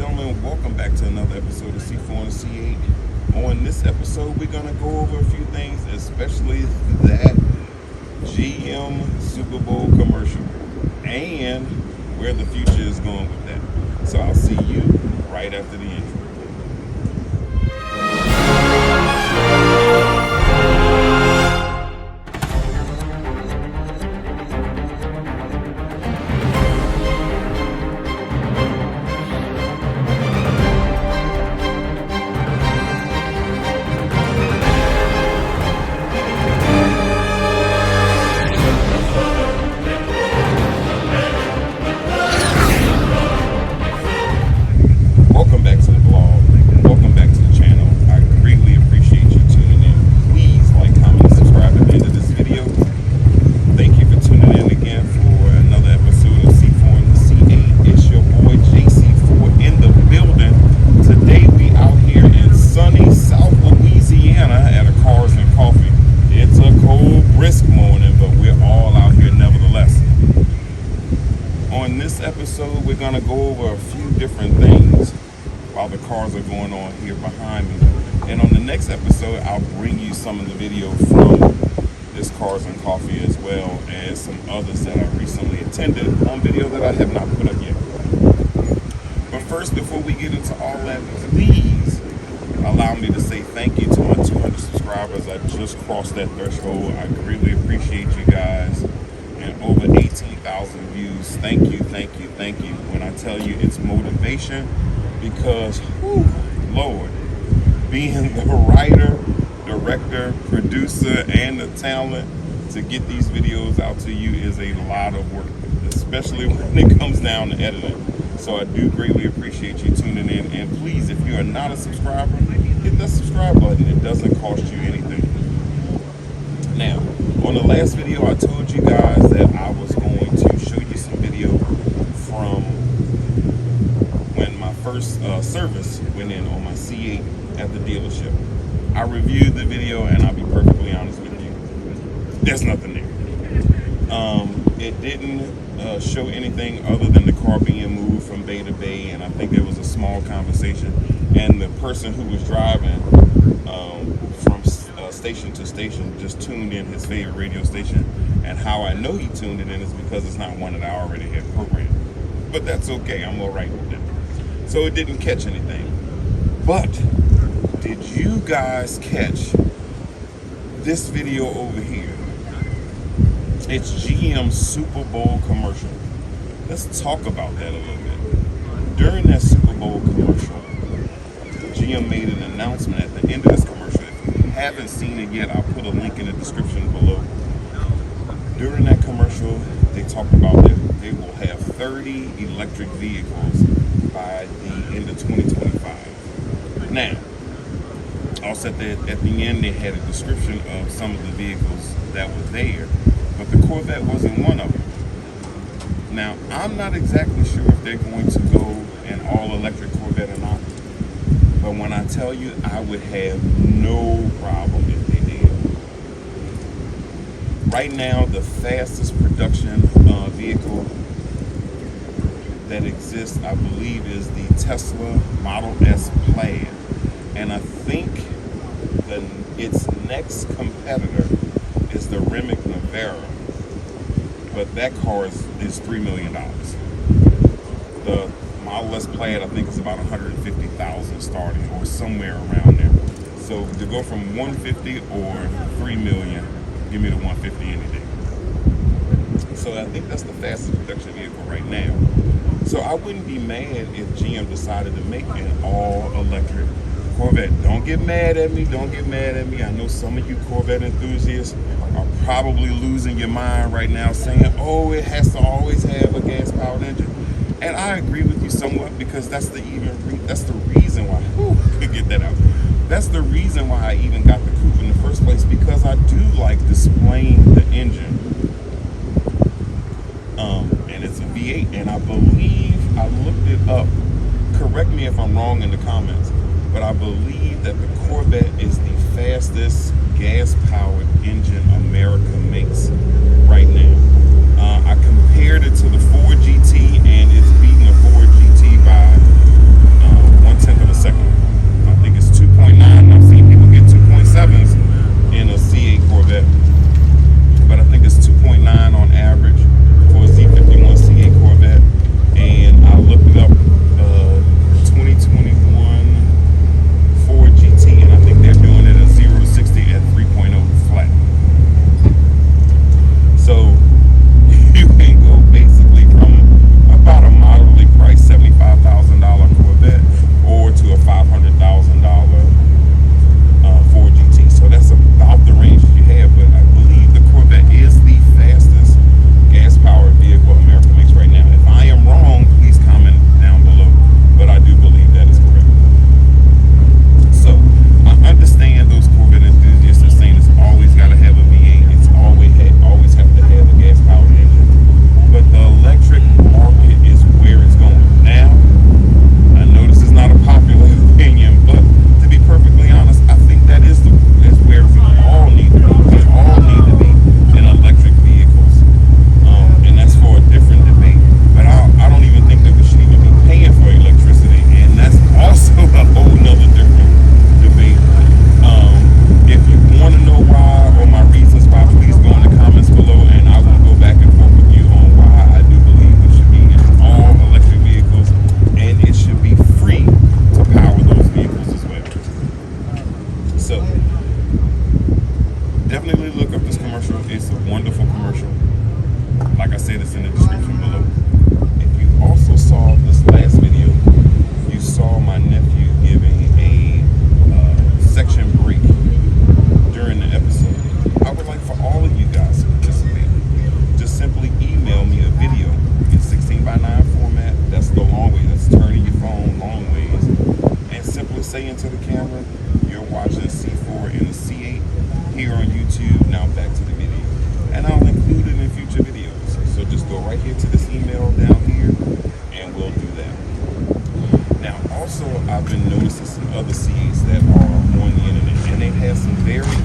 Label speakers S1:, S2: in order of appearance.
S1: gentlemen, welcome back to another episode of C4 and C8. On this episode, we're going to go over a few things, especially that GM Super Bowl commercial and where the future is going with that. So I'll see you right after the intro. Episode, we're going to go over a few different things while the cars are going on here behind me. And on the next episode, I'll bring you some of the video from this Cars and Coffee as well as some others that I recently attended on video that I have not put up yet. But first, before we get into all that, please allow me to say thank you to my 200 subscribers. I just crossed that threshold. I greatly appreciate you guys. And over 18,000 views. Thank you, thank you, thank you. When I tell you it's motivation, because, whew, Lord, being the writer, director, producer, and the talent to get these videos out to you is a lot of work, especially when it comes down to editing. So I do greatly appreciate you tuning in. And please, if you are not a subscriber, hit that subscribe button. It doesn't cost you anything. Now, on the last video, I told you guys that I was going to show you some video from when my first service went in on my C8 at the dealership. I reviewed the video, and I'll be perfectly honest with you, there's nothing there. It didn't show anything other than the car being moved from bay to bay, and I think there was a small conversation, and the person who was driving from station to station just tuned in his favorite radio station. And how I know he tuned it in is because it's not one that I already had programmed. But that's okay, I'm all right with it. So it didn't catch anything. But did you guys catch this video over here? It's GM's Super Bowl commercial. Let's talk about that a little bit. During that Super Bowl commercial, GM made an announcement at the end of this commercial. If you haven't seen it yet, I'll put a link in the description below. During that commercial, they talked about that they will have 30 electric vehicles by the end of 2025. Now, also at the end, they had a description of some of the vehicles that were there, but the Corvette wasn't one of them. Now, I'm not exactly sure if they're going to go an all-electric Corvette or not, but when I tell you, I would have no problem if they did. Right now, the fastest production vehicle that exists, I believe, is the Tesla Model S Plaid. And I think its next competitor is the Rimac Navara. But that car is $3 million. The Model S Plaid, I think, is about $150,000 starting, or somewhere around there. So to go from 150 or $3 million, give me the 150 any day. So I think that's the fastest production vehicle right now. So I wouldn't be mad if GM decided to make an all-electric Corvette. Don't get mad at me. Don't get mad at me. I know some of you Corvette enthusiasts are probably losing your mind right now saying, oh, it has to always have a gas-powered engine. And I agree with you somewhat, because that's the reason why, could get that out. That's the reason why I even got the coupe in the first place, because I do like displaying the engine. And it's a V8, and I believe, I looked it up, correct me if I'm wrong in the comments, but I believe that the Corvette is the fastest gas-powered engine America makes right now. I compared it to the Ford GT, and it's beating the Ford GT by say into the camera, you're watching C4 in a C8 here on YouTube. Now back to the video. And I'll include it in future videos. So just go right here to this email down here and we'll do that. Now also I've been noticing some other C8s that are on the internet and they've had some very